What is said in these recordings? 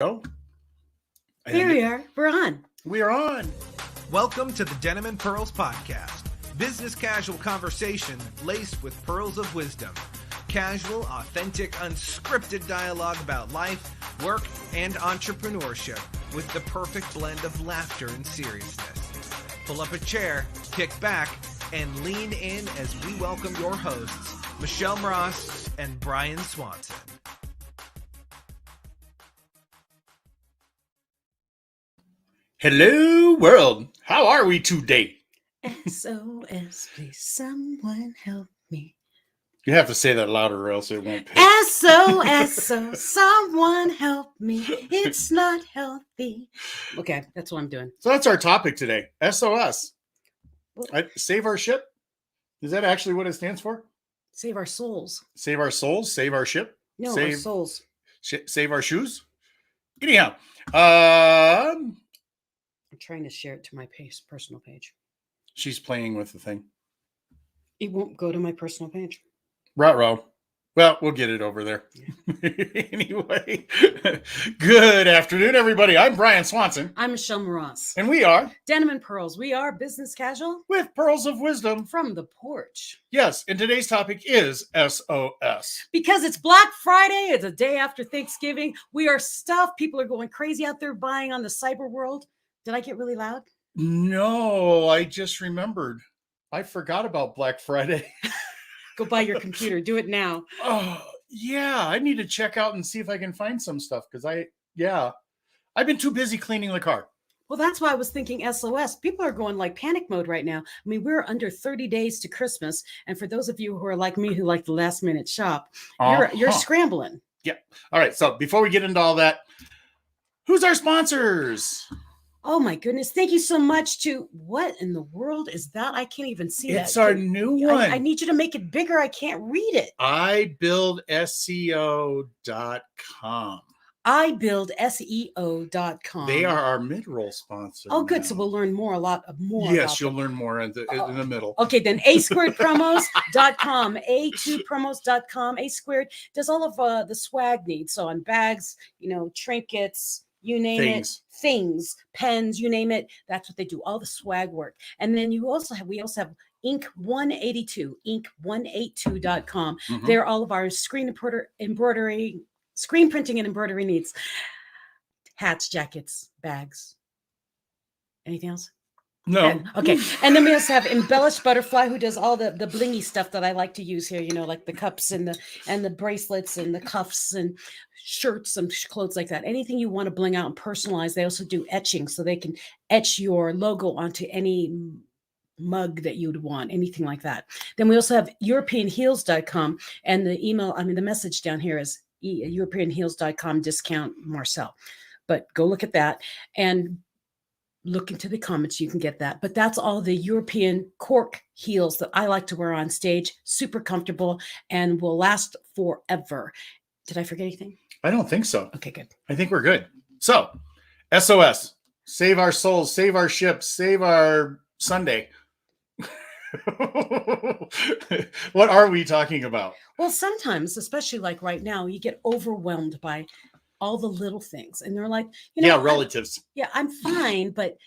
Go. Here we are. We're on. We are on. Welcome to the Denim and Pearls podcast. Business casual conversation laced with pearls of wisdom. Casual, authentic, unscripted dialogue about life, work, and entrepreneurship with the perfect blend of laughter and seriousness. Pull up a chair, kick back, and lean in as we welcome your hosts, Michelle Mross and Brian Swanson. Hello, world. How are we today? S.O.S. Please, someone help me. You have to say that louder or else it won't pay. S.O.S. Someone help me. It's not healthy. Okay, that's what I'm doing. So that's our topic today. S.O.S. Save our ship? Is that actually what it stands for? Save our souls. Save our souls? Save our ship? No, save, our souls. Save our shoes? Anyhow. I'm trying to share it to my personal page. She's playing with the thing. It won't go to my personal page. Ruh-roh. Well, we'll get it over there. Yeah. Anyway, good afternoon, everybody. I'm Brian Swanson. I'm Michelle Mross. And we are Denim and Pearls. We are business casual with pearls of wisdom from the porch. Yes, and today's topic is S.O.S. Because it's Black Friday. It's a day after Thanksgiving. We are stuffed. People are going crazy out there buying on the cyber world. Did I get really loud? No, I just remembered. I forgot about Black Friday. Go buy your computer. Do it now. Oh, yeah. I need to check out and see if I can find some stuff because I've been too busy cleaning the car. Well, that's why I was thinking SOS. People are going like panic mode right now. I mean, we're under 30 days to Christmas. And for those of you who are like me, who like the last minute shop, you're scrambling. Yeah. All right. So before we get into all that, who's our sponsors? Oh my goodness. Thank you so much to what in the world is that? I can't even see that. It's our new one. I need you to make it bigger. I can't read it. ibuildseo.com. ibuildseo.com. They are our mid-roll sponsor. Oh, good. Now. So we'll learn a lot more. Yes, you'll learn more in the middle. Okay, then A2promos.com, A2promos.com. A Squared does all of the swag needs. So on bags, trinkets, you name it, things, pens, you name it. That's what they do. All the swag work. And then we also have Ink 182, ink182.com. Mm-hmm. They're all of our screen printing and embroidery needs. Hats, jackets, bags. Anything else? No. Okay. And then we also have Embellished Butterfly, who does all the blingy stuff that I like to use here, like the cups and the bracelets and the cuffs and shirts and clothes like that. Anything you want to bling out and personalize. They also do etching, so they can etch your logo onto any mug that you'd want, anything like that. Then we also have EuropeanHeels.com, and the message down here is EuropeanHeels.com discount Marcel. But go look at that and look into the comments. You can get that. But that's all the European cork heels that I like to wear on stage. Super comfortable and will last forever. Did I forget anything? I don't think so. Okay, good. I think we're good. So, SOS. Save our souls. Save our ships. Save our Sunday. What are we talking about? Well, sometimes, especially like right now, you get overwhelmed by all the little things, and they're like, relatives. I'm fine, but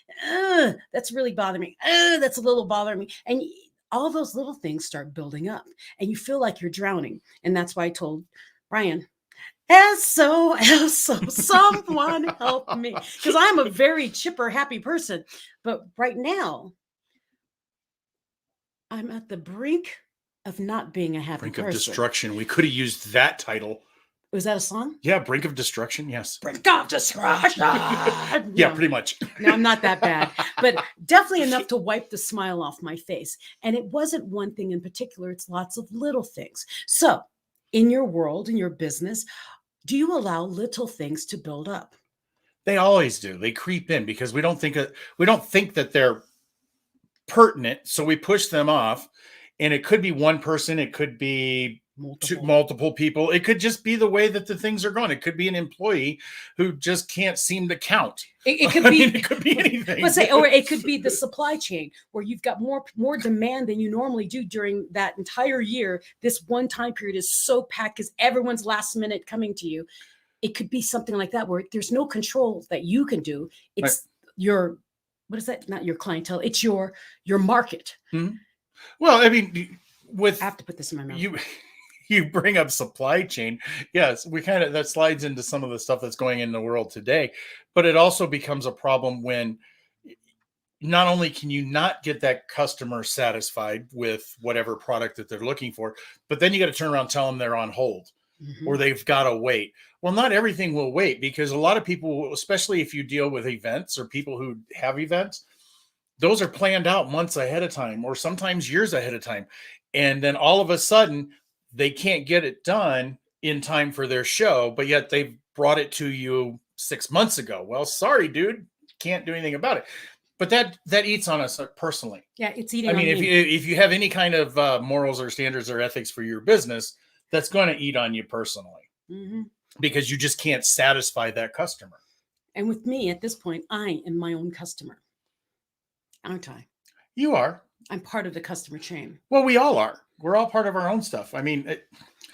that's really bothering me. That's a little bothering me, and all those little things start building up, and you feel like you're drowning. And that's why I told Brian, SOS, someone help me, because I'm a very chipper, happy person, but right now I'm at the brink of not being a happy person. Brink of destruction. We could have used that title. Was that a song? Yeah, Brink of Destruction, yes. Brink of Destruction! Yeah, pretty much. No, I'm not that bad. But definitely enough to wipe the smile off my face. And it wasn't one thing in particular. It's lots of little things. So, in your world, in your business, do you allow little things to build up? They always do. They creep in because we don't think that they're pertinent, so we push them off. And it could be one person. It could be multiple people. It could just be the way that the things are going. It could be an employee who just can't seem to count. It could be. It could be anything. Or it could be the supply chain where you've got more demand than you normally do during that entire year. This one time period is so packed because everyone's last minute coming to you. it could be something like that where there's no control that you can do. It's your, what is that? Not your clientele. It's your market. Mhm. Well, I mean, I have to put this in my mouth. You bring up supply chain. Yes, that slides into some of the stuff that's going in the world today, but it also becomes a problem when not only can you not get that customer satisfied with whatever product that they're looking for, but then you got to turn around and tell them they're on hold or they've got to wait. Well, not everything will wait, because a lot of people, especially if you deal with events or people who have events, those are planned out months ahead of time or sometimes years ahead of time. And then all of a sudden they can't get it done in time for their show, but yet they've brought it to you 6 months ago. Well, sorry, dude, can't do anything about it. But that eats on us personally. Yeah, it's eating. I mean, if you have any kind of morals or standards or ethics for your business, that's going to eat on you personally, because you just can't satisfy that customer. And with me at this point, I am my own customer, aren't I? You are. I'm part of the customer chain. Well, we all are. We're all part of our own stuff. I mean,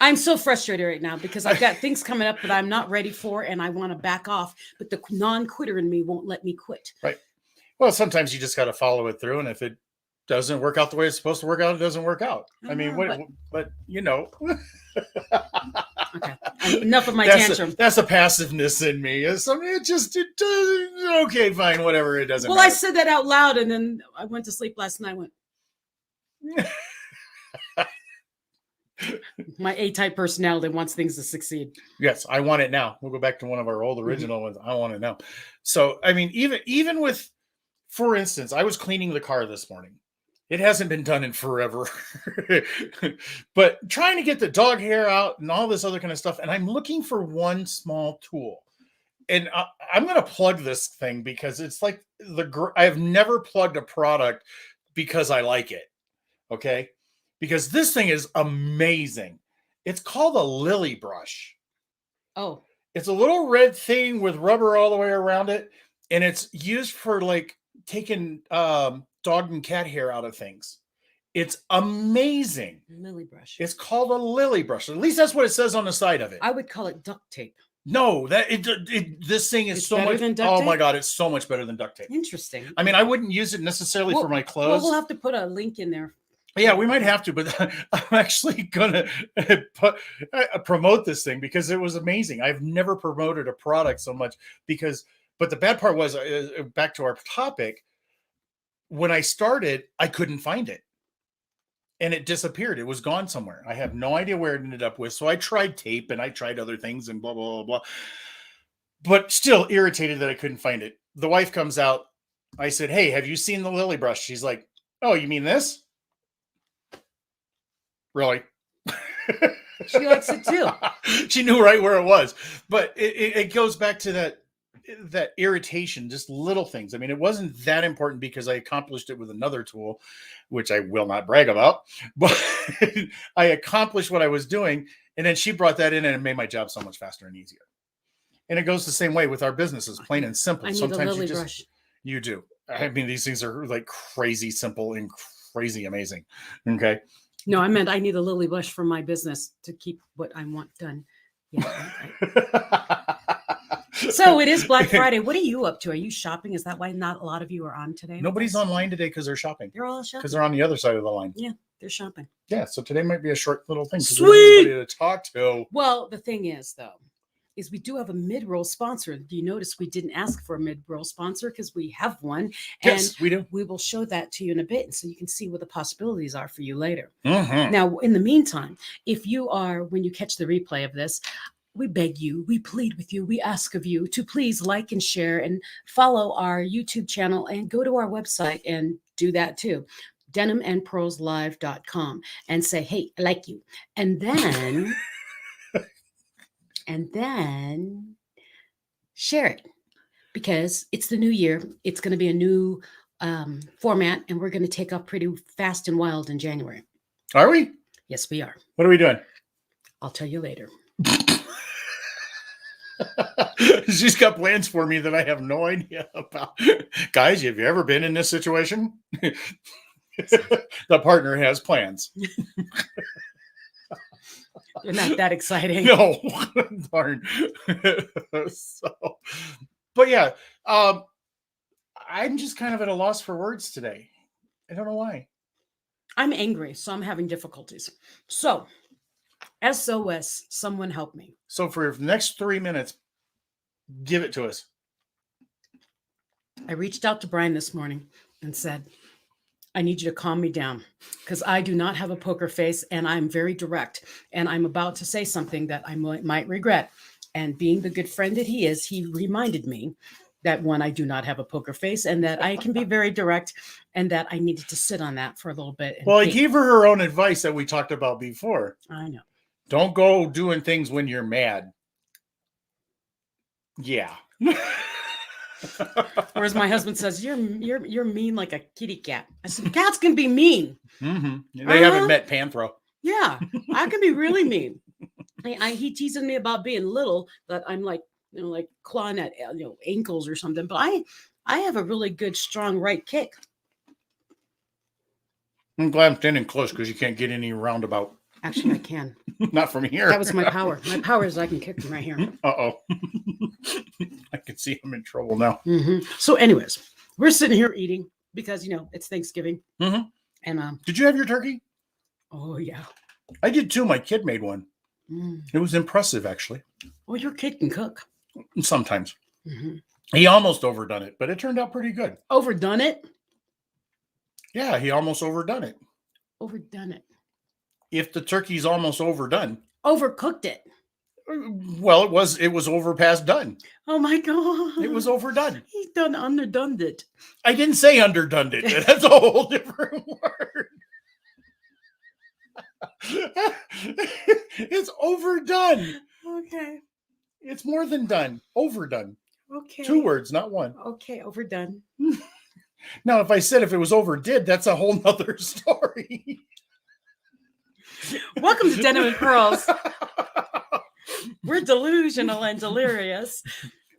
I'm so frustrated right now because I've got things coming up that I'm not ready for, and I want to back off, but the non-quitter in me won't let me quit. Right. Well, sometimes you just got to follow it through, and if it doesn't work out the way it's supposed to work out, it doesn't work out. I mean, but you know. Okay. Enough of my tantrum. That's a passiveness in me. Okay, fine, whatever. It doesn't matter. I said that out loud, and then I went to sleep last night. I went. My A-type personality wants things to succeed. Yes, I want it now. We'll go back to one of our old original ones. I want it now. So, I mean, even with, for instance, I was cleaning the car this morning. It hasn't been done in forever, but trying to get the dog hair out and all this other kind of stuff. And I'm looking for one small tool, and I'm going to plug this thing because it's like I have never plugged a product because I like it. Okay. Because this thing is amazing. It's called a lily brush. Oh. It's a little red thing with rubber all the way around it. And it's used for like taking dog and cat hair out of things. It's amazing. Lily brush. It's called a lily brush. At least that's what it says on the side of it. I would call it duct tape. No, this thing is so much. Oh my God, it's so much better than duct tape. Interesting. I mean, I wouldn't use it necessarily for my clothes. Well, we'll have to put a link in there. Yeah, we might have to, but I'm actually going to promote this thing because it was amazing. I've never promoted a product so much but the bad part was, back to our topic, when I started, I couldn't find it. And it disappeared. It was gone somewhere. I have no idea where it ended up with. So I tried tape and I tried other things and blah, blah, blah, blah. But still irritated that I couldn't find it. The wife comes out. I said, hey, have you seen the lily brush? She's like, oh, you mean this? Really? She likes it too. She knew right where it was. But it goes back to that irritation, just little things. I mean, it wasn't that important because I accomplished it with another tool, which I will not brag about, but I accomplished what I was doing. And then she brought that in and it made my job so much faster and easier. And it goes the same way with our businesses, plain and simple. I need Sometimes a lily brush. You do. I mean, these things are like crazy simple and crazy amazing. Okay. No, I meant I need a lily brush for my business to keep what I want done. Yeah. So it is Black Friday. What are you up to? Are you shopping? Is that why not a lot of you are on today? Nobody's online today because they're shopping. They're all shopping. Because they're on the other side of the line. Yeah, they're shopping. Yeah, so today might be a short little thing. Sweet. To talk to. Well, the thing is, though, is we do have a mid-roll sponsor. Do you notice we didn't ask for a mid-roll sponsor because we have one? Yes, and we do. We will show that to you in a bit, so you can see what the possibilities are for you later. Mm-hmm. Now, in the meantime, if you are, when you catch the replay of this, we beg you, we plead with you, we ask of you to please like and share and follow our YouTube channel and go to our website and do that too. denimandpearlslive.com and say, hey, I like you. And then, share it because it's the new year. It's going to be a new format and we're going to take off pretty fast and wild in January. Are we? Yes, we are. What are we doing? I'll tell you later. She's got plans for me that I have no idea about. Guys, have you ever been in this situation? The partner has plans. They're not that exciting. No, darn. So, but yeah, I'm just kind of at a loss for words today. I don't know why. I'm angry, so I'm having difficulties. So, S.O.S, someone help me. So for the next 3 minutes, give it to us. I reached out to Brian this morning and said, I need you to calm me down because I do not have a poker face and I'm very direct and I'm about to say something that I might regret. And being the good friend that he is, he reminded me that one, I do not have a poker face and that I can be very direct and that I needed to sit on that for a little bit. Well, I gave her own advice that we talked about before. I know. Don't go doing things when you're mad. Yeah. Whereas my husband says, you're mean like a kitty cat. I said, cats can be mean. Mm-hmm. They haven't met Panthro. Yeah, I can be really mean. He teasing me about being little, that I'm like, like clawing at ankles or something. But I have a really good, strong right kick. I'm glad I'm standing close because you can't get any roundabout. Actually, I can. Not from here. That was my power. My power is I can kick from right here. Uh-oh. I can see I'm in trouble now. Mm-hmm. So anyways, we're sitting here eating because, it's Thanksgiving. Mm-hmm. And did you have your turkey? Oh, yeah. I did too. My kid made one. Mm. It was impressive, actually. Well, your kid can cook. Sometimes. Mm-hmm. He almost overdone it, but it turned out pretty good. Overdone it? Yeah, he almost overdone it. Overdone it. If the turkey's almost overdone. Overcooked it. Well, it was over past done. Oh my God. It was overdone. He's done underdone it. I didn't say underdone it. That's a whole different word. It's overdone. Okay. It's more than done. Overdone. Okay. 2 words, not one. Okay, overdone. Now, if I said if it was overdid, that's a whole nother story. Welcome to Denim and Pearls. We're delusional and delirious.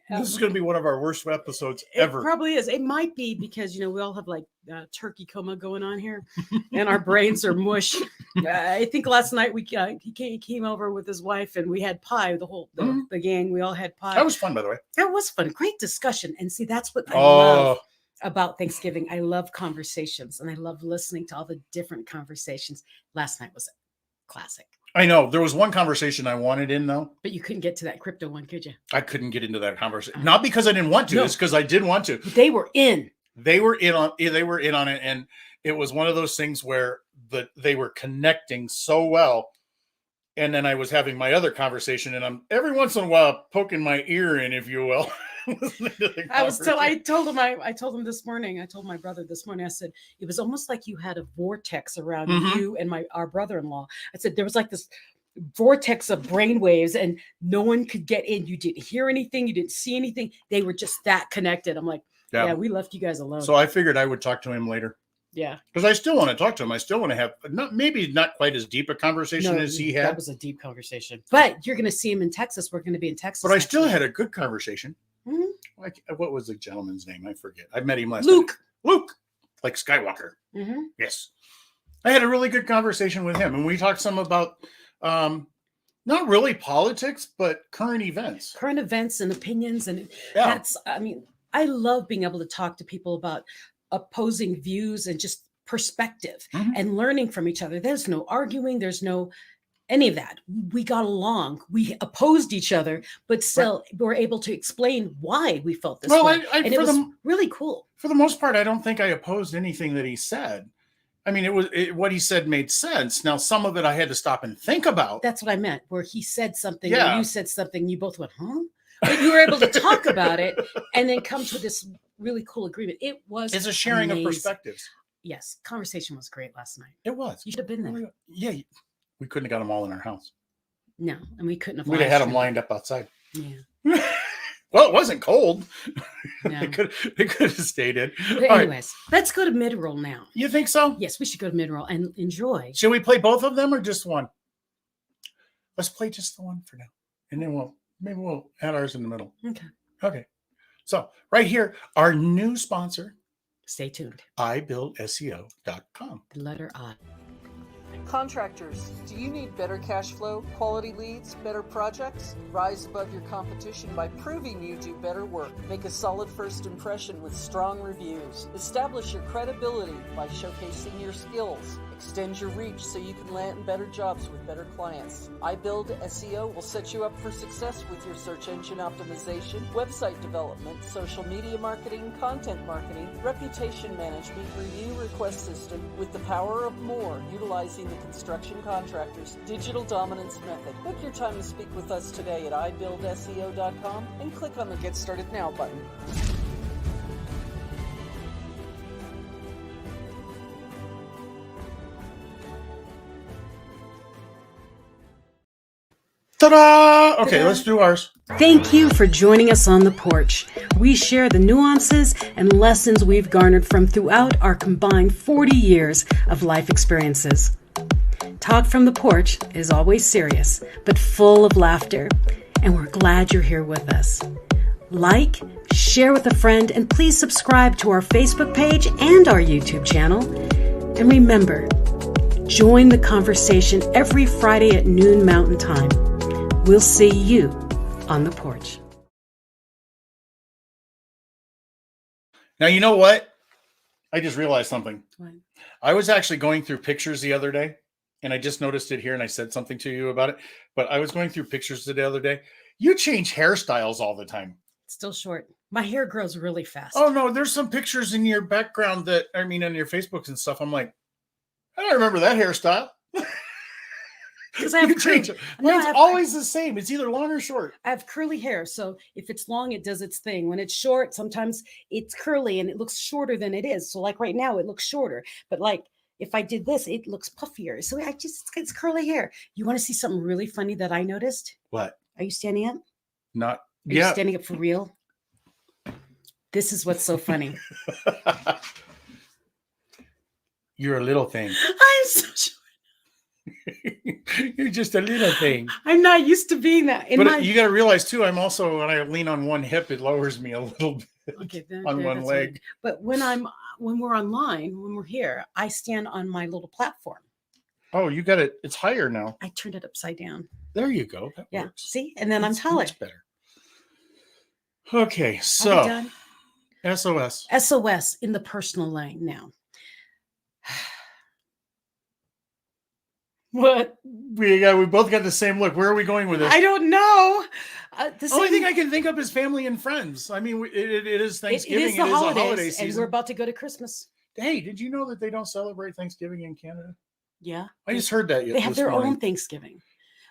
This is going to be one of our worst episodes It ever. probably is. It might be because, we all have like turkey coma going on here and our brains are mush. I think last night he came over with his wife and we had pie, the gang. We all had pie. That was fun, by the way. That was fun. Great discussion. And see, that's what I love about Thanksgiving. I love conversations and I love listening to all the different conversations. Last night was a classic. I know. There was one conversation I wanted in, though. But you couldn't get to that crypto one, could you? I couldn't get into that conversation. Not because I didn't want to. No. It's because I did want to. They were in. They were in on it. And it was one of those things where they were connecting so well. And then I was having my other conversation, and I'm every once in a while poking my ear in, if you will. I told him this morning. I told my brother this morning. I said it was almost like you had a vortex around you and our brother-in-law. I said there was like this vortex of brainwaves, and no one could get in. You didn't hear anything. You didn't see anything. They were just that connected. I'm like, yeah, we left you guys alone. So I figured I would talk to him later. Yeah, because I still want to talk to him. I still want to have maybe not quite as deep a conversation as he had. That was a deep conversation. But you're going to see him in Texas. We're going to be in Texas. But I still had a good conversation. Mm-hmm. What was the gentleman's name? I forget. I met him last Luke. night. Luke, like Skywalker. Mm-hmm. Yes, I had a really good conversation with him, and we talked some about not really politics, but current events and opinions, and that's. I mean, I love being able to talk to people about opposing views and just perspective and learning from each other. There's no arguing. There's no any of that. We got along. We opposed each other, but still were able to explain why we felt this way. And it was really cool. For the most part, I don't think I opposed anything that he said. I mean, what he said made sense. Now, some of it I had to stop and think about. That's what I meant, where he said something and you said something, you both went, huh? But you were able to talk about it and then come to this really cool agreement. It's a sharing of perspectives. Yes. Conversation was great last night. It was. You should have been there. Yeah. We couldn't have got them all in our house. No. And we couldn't have. We'd have had them lined up outside. Yeah. Well, it wasn't cold. No. They could have stayed in. But anyways, let's go to mid-roll now. You think so? Yes, we should go to mid-roll and enjoy. Should we play both of them or just one? Let's play just the one for now. And then maybe we'll add ours in the middle. Okay. So right here, our new sponsor. Stay tuned. iBuildSEO.com. The letter I. Contractors, do you need better cash flow, quality leads, better projects? Rise above your competition by proving you do better work. Make a solid first impression with strong reviews. Establish your credibility by showcasing your skills. Extend your reach so you can land better jobs with better clients. iBuild SEO will set you up for success with your search engine optimization, website development, social media marketing, content marketing, reputation management, review request system with the power of more, utilizing the construction contractor's digital dominance method. Book your time to speak with us today at ibuildseo.com and click on the Get Started Now button. Ta-da! Okay, let's do ours. Thank you for joining us on the porch. We share the nuances and lessons we've garnered from throughout our combined 40 years of life experiences. Talk from the porch is always serious, but full of laughter, and we're glad you're here with us. Like, share with a friend, and please subscribe to our Facebook page and our YouTube channel. And remember, join the conversation every Friday at noon Mountain Time. We'll see you on the porch. Now, you know what? I just realized something. What? I was actually going through pictures the other day, and I just noticed it here, and I said something to you about it. But I was going through pictures the other day. You change hairstyles all the time. It's still short. My hair grows really fast. Oh, no, there's some pictures in your background on your Facebooks and stuff. I'm like, I don't remember that hairstyle. Because I have change it. Mine's always the same. It's either long or short. I have curly hair, so if it's long, it does its thing. When it's short, sometimes it's curly and it looks shorter than it is. So like right now, it looks shorter. But like if I did this, it looks puffier. So it's curly hair. You want to see something really funny that I noticed? What? Are you standing up? Not Are yeah. you standing up for real? This is what's so funny. You're a little thing. I'm so short. You're just a little thing. I'm not used to being that. But you got to realize too, I'm also, when I lean on one hip, it lowers me a little bit on one leg. Right. But when we're online, when we're here, I stand on my little platform. Oh, you got it. It's higher now. I turned it upside down. There you go. That Yeah. works. See? And then That's I'm taller. much better. Okay. Are we So done? SOS. SOS in the personal lane now. What? We both got the same look. Where are we going with this? I don't know. The only thing I can think of is family and friends. I mean, it is Thanksgiving. It is the a holiday holidays, and season. we're about to go to Christmas. Hey, did you know that they don't celebrate Thanksgiving in Canada? Yeah. I just heard that. They have their morning. own Thanksgiving.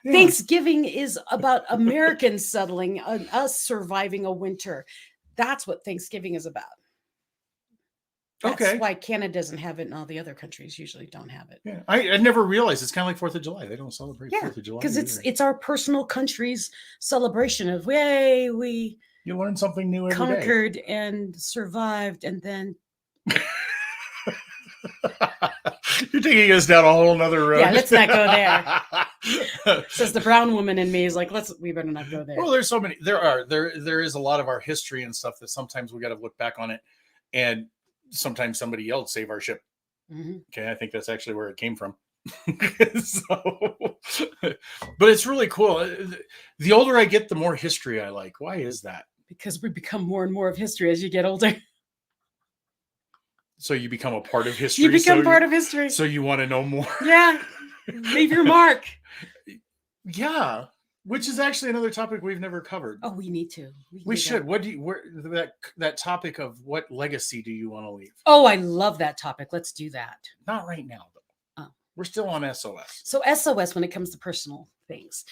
Yeah. Thanksgiving is about Americans settling, us surviving a winter. That's what Thanksgiving is about. That's why Canada doesn't have it and all the other countries usually don't have it. Yeah, I never realized it's kind of like 4th of July. They don't celebrate 4th of July. Because it's our personal country's celebration of, yay, we you learn something new every conquered and survived, and then you're taking us down a whole nother road. Yeah, let's not go there. Says the brown woman in me is like, we better not go there. Well, there's so many. There is a lot of our history and stuff that sometimes we got to look back on it, and sometimes somebody yelled, "Save our ship." Mm-hmm. Okay, I think that's actually where it came from. But it's really cool. The older I get, the more history I like. Why is that? Because we become more and more of history as you get older. So you become a part of history. You become part of history. So you want to know more. Yeah. Leave your mark. Yeah. Which is actually another topic we've never covered. Oh, we need to. We should. That topic of what legacy do you want to leave? Oh, I love that topic. Let's do that. Not right now, though. Oh. We're still on SOS. So SOS, when it comes to personal things,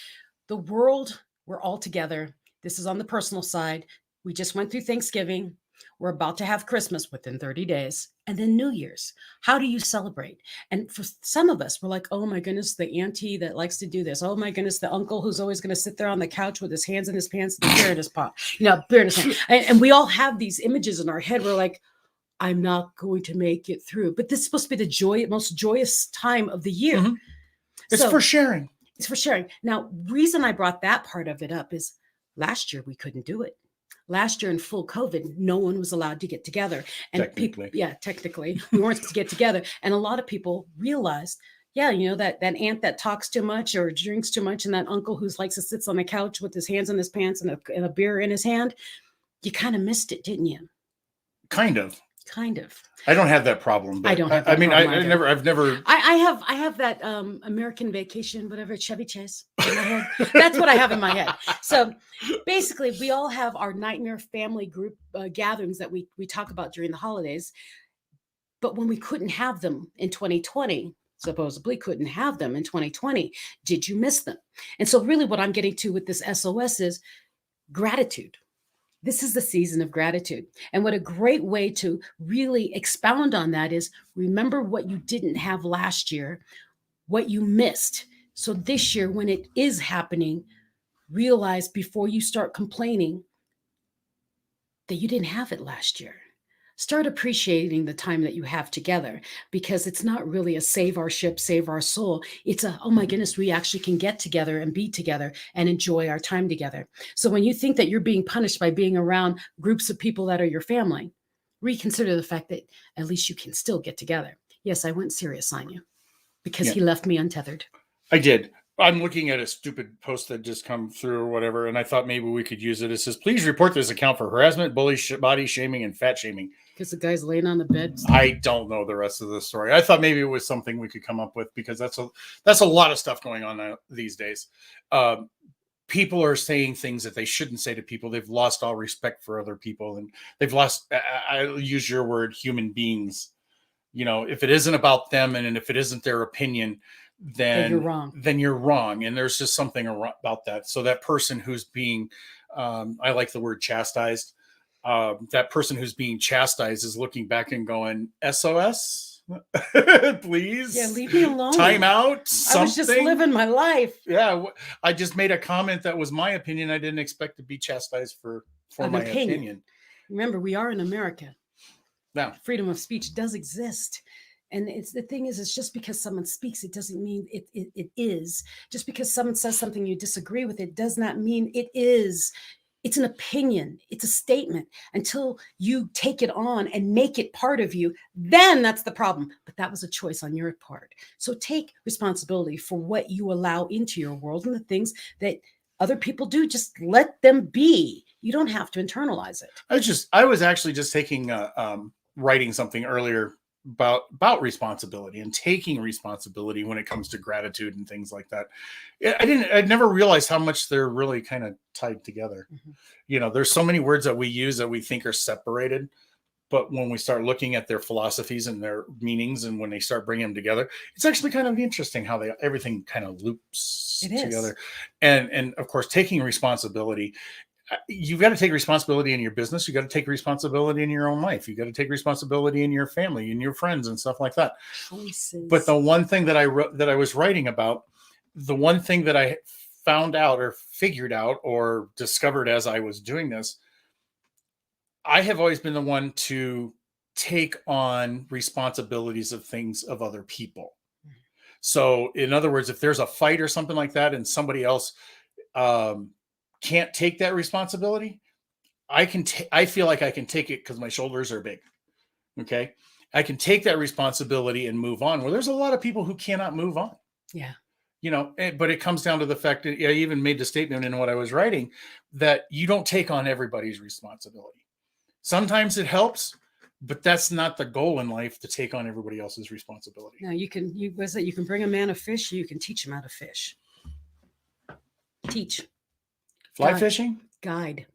the world, we're all together. This is on the personal side. We just went through Thanksgiving. We're about to have Christmas within 30 days and then New Year's. How do you celebrate? And for some of us, we're like, oh my goodness, the auntie that likes to do this. Oh my goodness, the uncle who's always going to sit there on the couch with his hands in his pants and the beer in his pot. Beer in his hand. And we all have these images in our head. We're like, I'm not going to make it through. But this is supposed to be the most joyous time of the year. Mm-hmm. It's for sharing. It's for sharing. Now, reason I brought that part of it up is last year we couldn't do it. Last year in full COVID, no one was allowed to get together. And technically, we weren't supposed to get together. And a lot of people realized Yeah, that aunt that talks too much or drinks too much, and that uncle who likes to sits on the couch with his hands in his pants and a beer in his hand. You kind of missed it, didn't you? Kind of. Kind of. I don't have that problem. But I don't have that problem either. I've never. I have that American Vacation, whatever, Chevy Chase in my head. That's what I have in my head. So basically, we all have our nightmare family group gatherings that we talk about during the holidays. But when we couldn't have them in 2020, supposedly couldn't have them in 2020, did you miss them? And so really what I'm getting to with this SOS is gratitude. This is the season of gratitude. And what a great way to really expound on that is remember what you didn't have last year, what you missed. So this year, when it is happening, realize before you start complaining that you didn't have it last year. Start appreciating the time that you have together, because it's not really a save our ship, save our soul. It's a, oh my goodness, we actually can get together and be together and enjoy our time together. So when you think that you're being punished by being around groups of people that are your family, reconsider the fact that at least you can still get together. Yes, I went serious on you because he left me untethered. I did. I'm looking at a stupid post that just come through or whatever, and I thought maybe we could use it. It says, please report this account for harassment, bullying, body shaming, and fat shaming. Because the guy's laying on the bed. I don't know the rest of the story. I thought maybe it was something we could come up with, because that's a lot of stuff going on these days. People are saying things that they shouldn't say to people. They've lost all respect for other people, and they've lost, I'll use your word, human beings. If it isn't about them and if it isn't their opinion, then you're wrong. Then you're wrong. And there's just something about that. So that person who's being, I like the word chastised. That person who's being chastised is looking back and going, S.O.S, please. Yeah, leave me alone. Time out. Something. I was just living my life. Yeah, I just made a comment that was my opinion. I didn't expect to be chastised for my opinion. Remember, we are in America. Yeah. Freedom of speech does exist. And the thing is, it's just because someone speaks, it doesn't mean it is. Just because someone says something you disagree with, it does not mean it is. It's an opinion. It's a statement. Until you take it on and make it part of you, then that's the problem. But that was a choice on your part. So take responsibility for what you allow into your world, and the things that other people do, just let them be. You don't have to internalize it. I was actually just taking writing something earlier about responsibility and taking responsibility when it comes to gratitude and things like that. I'd never realized how much they're really kind of tied together. Mm-hmm. There's so many words that we use that we think are separated, but when we start looking at their philosophies and their meanings, and when they start bringing them together, it's actually kind of interesting how everything kind of loops together. And of course, taking responsibility. You've got to take responsibility in your business. You got to take responsibility in your own life. You got to take responsibility in your family and your friends and stuff like that. Choices. But the one thing that I was writing about, the one thing that I found out or figured out or discovered as I was doing this, I have always been the one to take on responsibilities of things of other people. So in other words, if there's a fight or something like that and somebody else, can't take that responsibility, I feel like I can take it because my shoulders are big. Okay. I can take that responsibility and move on. Well, there's a lot of people who cannot move on. Yeah. But it comes down to the fact that I even made the statement in what I was writing that you don't take on everybody's responsibility. Sometimes it helps, but that's not the goal in life, to take on everybody else's responsibility. No, you can bring a man a fish, or you can teach him how to fish. Teach. Fly fishing? Guide.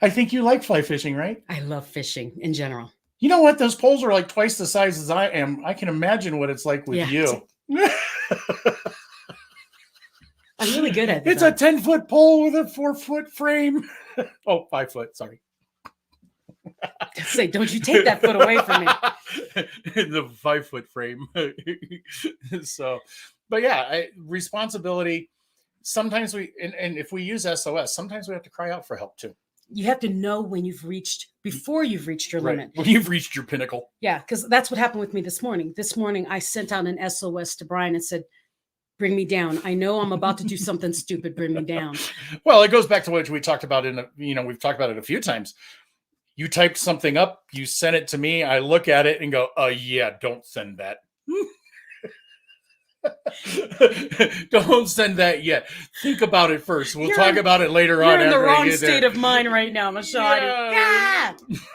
I think you like fly fishing, right? I love fishing in general. You know what? Those poles are like twice the size as I am. I can imagine what it's like with you. I'm really good at it. It's a 10-foot pole with a 4-foot frame. 5 foot. Sorry. Say, don't you take that foot away from me. The 5-foot frame. So, but yeah, responsibility. Sometimes and if we use SOS, sometimes we have to cry out for help too. You have to know when before you've reached your limit. When you've reached your pinnacle. Yeah, because that's what happened with me this morning. This morning, I sent out an SOS to Brian and said, bring me down. I know I'm about to do something stupid. Bring me down. Well, it goes back to what we talked about we've talked about it a few times. You typed something up, you sent it to me, I look at it and go, yeah, don't send that. Don't send that yet. Think about it first. We'll talk about it later on. You're in the after I wrong get state there. of mind right now, Michelle. Yeah.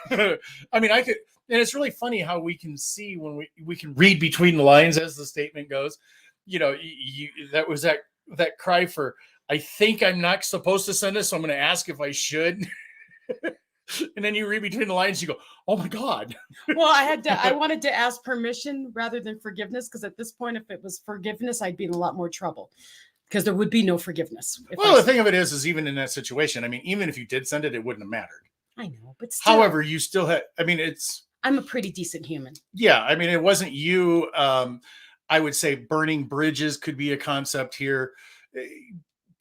Yeah. I mean, I could, and it's really funny how we can see when we can read between the lines, as the statement goes. You know, that was that cry for, I think I'm not supposed to send this, so I'm going to ask if I should. And then you read between the lines, you go, oh my God. Well, I wanted to ask permission rather than forgiveness, because at this point, if it was forgiveness, I'd be in a lot more trouble, because there would be no forgiveness. Well, the thing of it is even in that situation, I mean, even if you did send it, it wouldn't have mattered. I know, but still, However, you still had, I mean, I'm a pretty decent human. Yeah. I mean, it wasn't you. I would say burning bridges could be a concept here.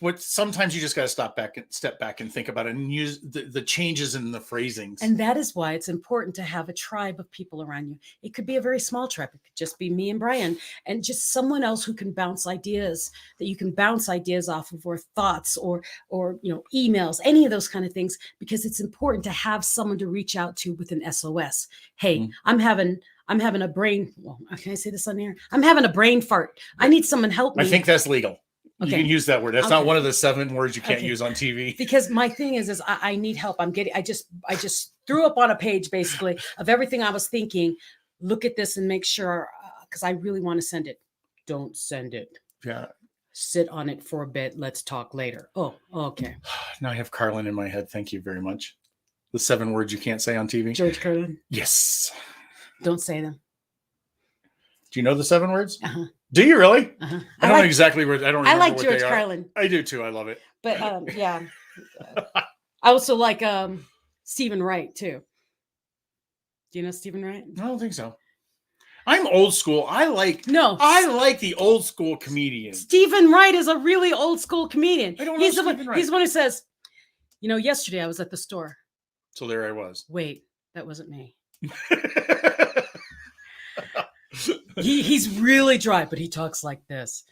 But sometimes you just got to step back and think about it and use the changes in the phrasings. And that is why it's important to have a tribe of people around you. It could be a very small tribe. It could just be me and Brian, and just someone else who can bounce ideas, that you can bounce ideas off of, or thoughts, or emails, any of those kind of things, because it's important to have someone to reach out to with an SOS. Hey, I'm having a brain. Well, can I say this on air? I'm having a brain fart. I need someone help me. I think that's legal. Okay. You can use that word. That's not one of the 7 words you can't use on TV. Because my thing is I need help. I just threw up on a page basically of everything I was thinking. Look at this and make sure, because I really want to send it. Don't send it. Yeah. Sit on it for a bit. Let's talk later. Oh, okay. Now I have Carlin in my head. Thank you very much. The 7 words you can't say on TV. George Carlin. Yes. Don't say them. Do you know the 7 words? Uh-huh. Do you really? Uh-huh. I don't know exactly where. I don't remember. I like what George they are. Carlin. I do too. I love it. But yeah, I also like Stephen Wright too. Do you know Stephen Wright? I don't think so. I'm old school. I like the old school comedian. Stephen Wright is a really old school comedian. I don't know Stephen Wright. He's the one who says, yesterday I was at the store. So there I was. Wait, that wasn't me. He's really dry, but he talks like this.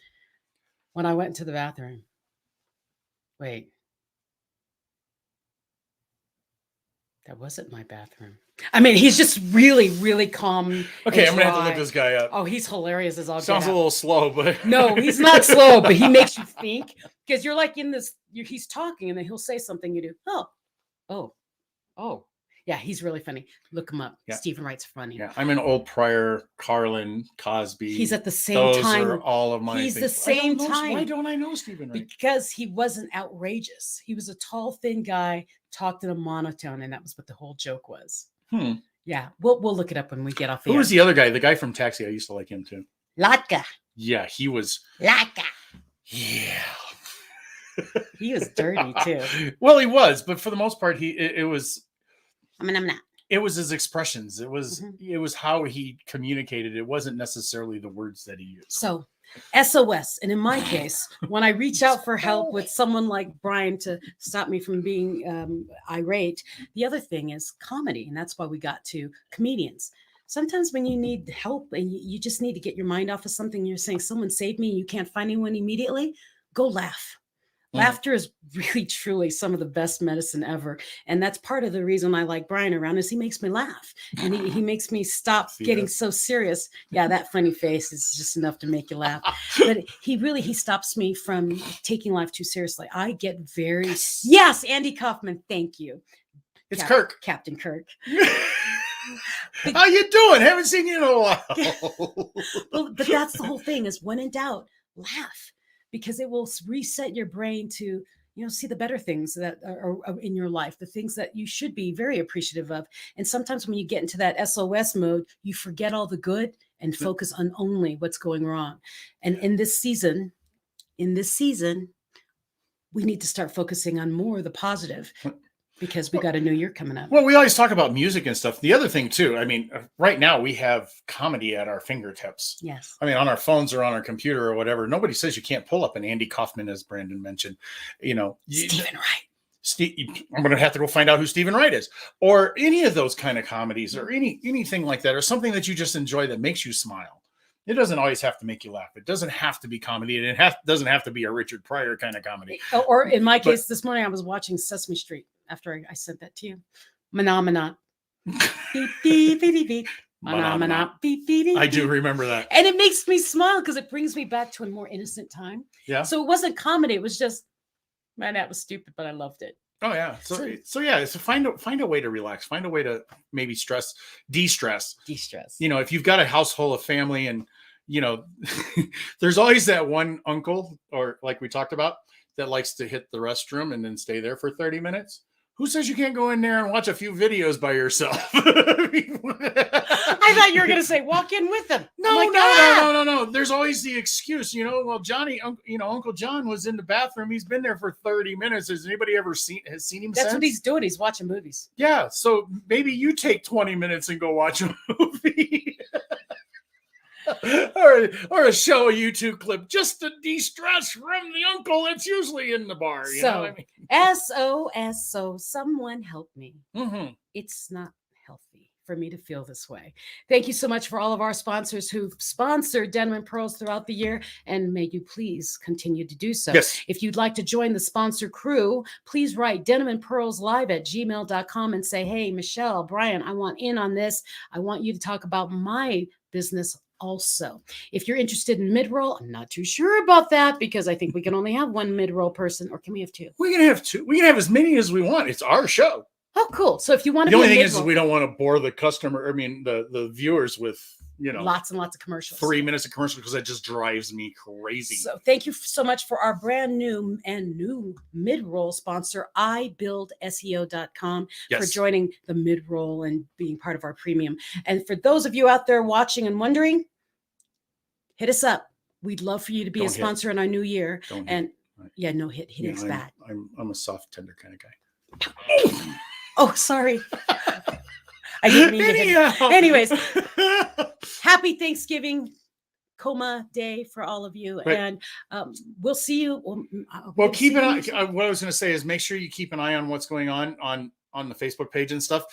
When I went into the bathroom. Wait. That wasn't my bathroom. I mean, he's just really, really calm. Okay, I'm going to have to look this guy up. Oh, he's hilarious as all Sounds a little slow, but... No, he's not slow, but he makes you think. Because you're like in this, he's talking, and then he'll say something, you do, oh. Yeah, he's really funny. Look him up. Yeah. Stephen Wright's funny. Yeah, I'm an old Pryor, Carlin, Cosby. He's at the same time. Those are all of my He's things. the same time. Why don't I know Stephen Wright? Because he wasn't outrageous. He was a tall, thin guy, talked in a monotone, and that was what the whole joke was. Yeah, we'll look it up when we get off the air. Who was the other guy? The guy from Taxi. I used to like him too. Latka. Yeah, he was. Latka. Yeah. He was dirty too. Well, he was, but for the most part, it was. I mean, I'm not. It was his expressions. It was how he communicated. It wasn't necessarily the words that he used. So, SOS. And in my case, when I reach out for help with someone like Brian to stop me from being irate, the other thing is comedy. And that's why we got to comedians. Sometimes when you need help and you just need to get your mind off of something, you're saying, someone saved me, and you can't find anyone immediately, go laugh. Laughter is really, truly some of the best medicine ever. And that's part of the reason I like Brian around, is he makes me laugh. And he makes me stop getting so serious. Yeah, that funny face is just enough to make you laugh. But he stops me from taking life too seriously. I get very... Yes, Andy Kaufman, thank you. It's Kirk. Captain Kirk. How you doing? Haven't seen you in a while. Well, but that's the whole thing, is when in doubt, laugh. Because it will reset your brain to, see the better things that are in your life, the things that you should be very appreciative of. And sometimes when you get into that SOS mode, you forget all the good and focus on only what's going wrong. And in this season, we need to start focusing on more of the positive, because we got a new year coming up. Well, we always talk about music and stuff. The other thing too, I mean, right now we have comedy at our fingertips. Yes. I mean, on our phones or on our computer or whatever. Nobody says you can't pull up an Andy Kaufman, as Brandon mentioned. Stephen Wright. I'm going to have to go find out who Stephen Wright is, or any of those kind of comedies, or anything like that, or something that you just enjoy that makes you smile. It doesn't always have to make you laugh. It doesn't have to be comedy. And it doesn't have to be a Richard Pryor kind of comedy. Or in my case, this morning I was watching Sesame Street after I sent that to you. Phenomenon. Beep, beep, beep, beep. Mana. Beep, beep, beep, I do beep. remember that. And it makes me smile because it brings me back to a more innocent time. Yeah. So it wasn't comedy. It was just, man, that was stupid, but I loved it. Oh yeah. So yeah. So find a way to relax. Find a way to maybe de-stress. De-stress. You know, if you've got a household of family, and you know, there's always that one uncle, or like we talked about, that likes to hit the restroom and then stay there for 30 minutes. Who says you can't go in there and watch a few videos by yourself? I thought you were going to say walk in with them. No. There's always the excuse, you know. Well, Uncle John was in the bathroom. He's been there for 30 minutes. Has anybody ever seen him? That's since? what he's doing. He's watching movies. Yeah. So maybe you take 20 minutes and go watch a movie. or a show, a YouTube clip, just to de-stress from the uncle that's usually in the bar. You know what I mean? S.O.S. So someone help me. Mm-hmm. It's not healthy for me to feel this way. Thank you so much for all of our sponsors who've sponsored Denim and Pearls throughout the year, and may you please continue to do so. Yes. If you'd like to join the sponsor crew, please write denimandpearlslive@gmail.com and say, hey, Michelle, Brian, I want in on this. I want you to talk about my business also. If you're interested in mid-roll, I'm not too sure about that because I think we can only have one mid-roll person, or can we have two? We can have two. We can have as many as we want. It's our show. Oh, cool. So if you want to The be only a thing is mid-roll, we don't want to bore the customer. I mean, the viewers with, you know, lots and lots of commercials. 3 minutes of commercial, because that just drives me crazy. So thank you so much for our brand new mid-roll sponsor, ibuildseo.com, for Yes. joining the mid-roll and being part of our premium. And for those of you out there watching and wondering, hit us up. We'd love for you to be Don't a hit. sponsor in our new year. Don't hit. And Right. yeah, no hit. You Hitting's know, bad. I'm a soft, tender kind of guy. Oh, sorry. I didn't mean to hit. Anyhow. Anyways, happy Thanksgiving Coma Day for all of you. Right. And we'll see you. Well, keep an eye. What I was going to say is make sure you keep an eye on what's going on the Facebook page and stuff,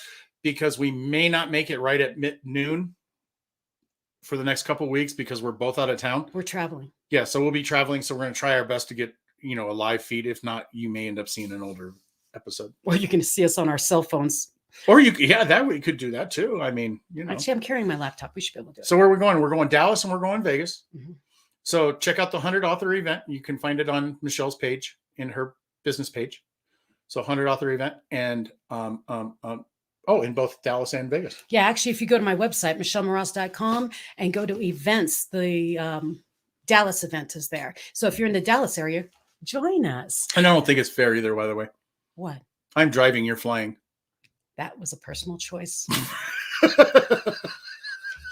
because we may not make it right at noon for the next couple of weeks because we're both out of town. We're traveling. Yeah, so we'll be traveling. So we're going to try our best to get, you know, a live feed. If not, you may end up seeing an older episode. Well, you can see us on our cell phones. Or that we could do that too. I mean, you know. Actually, I'm carrying my laptop. We should be able to do it. So where are we going? We're going Dallas and we're going Vegas. Mhm. So check out the 100 author event. You can find it on Michelle's page, in her business page. So 100 author event, and in both Dallas and Vegas. Yeah, actually, if you go to my website, michellemoras.com, and go to events, the Dallas event is there. So if you're in the Dallas area, join us. And I don't think it's fair either, by the way. What? I'm driving, you're flying. That was a personal choice.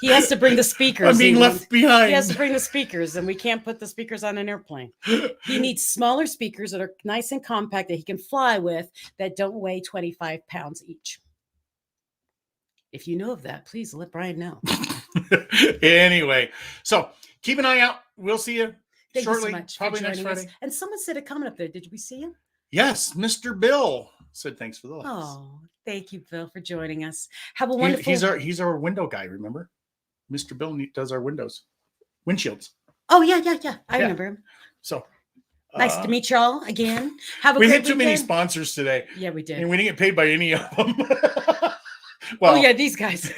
He has to bring the speakers. I'm being left behind. He has to bring the speakers, and we can't put the speakers on an airplane. He needs smaller speakers that are nice and compact that he can fly with, that don't weigh 25 pounds each. If you know of that, please let Brian know. Anyway, so keep an eye out. We'll see you Thank shortly, you so much probably for next joining us. Friday. And someone said it coming up there. Did we see him? Yes, Mr. Bill said thanks for the likes. Oh, thank you, Bill, for joining us. Have a wonderful. He's our window guy. Remember, Mr. Bill does our windshields. Oh yeah. I remember him. So Nice to meet y'all again. Have a we great hit too many weekend. sponsors today, Yeah, we did. and we didn't get paid by any of them. Oh yeah, these guys.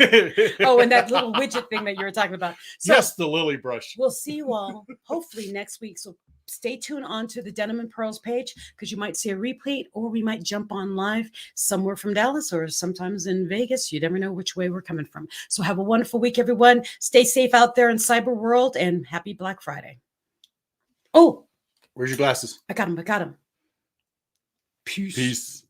Oh, and that little widget thing that you were talking about. So yes, the lily brush. we'll see you all hopefully next week. So stay tuned on to the Denim and Pearls page, because you might see a replay, or we might jump on live somewhere from Dallas or sometimes in Vegas. You never know which way we're coming from. So have a wonderful week, everyone. Stay safe out there in cyber world, and happy Black Friday. Oh, Where's your glasses? I got him. Peace.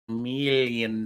$1 million.